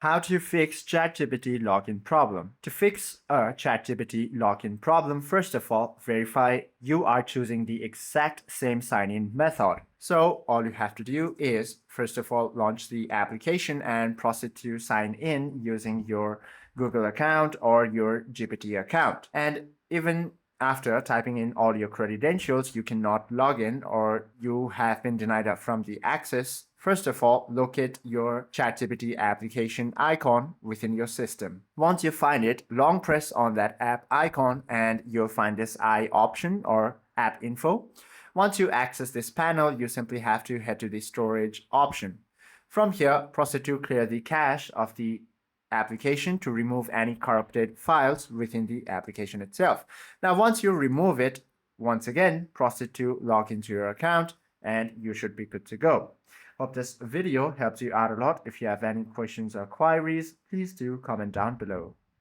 How to fix ChatGPT login problem. To fix a ChatGPT login problem, first of all, verify you are choosing the exact same sign-in method. So all you have to do is, first of all, launch the application and proceed to sign in using your Google account or your GPT account. And even after typing in all your credentials, you cannot log in or you have been denied from the access. First of all, locate your ChatGPT application icon within your system. Once you find it, long press on that app icon and you'll find this I option or app info. Once you access this panel, you simply have to head to the storage option. From here, proceed to clear the cache of the application to remove any corrupted files within the application itself. Now, once you remove it, once again, proceed to log into your account and you should be good to go. Hope this video helps you out a lot. If you have any questions or queries, please do comment down below.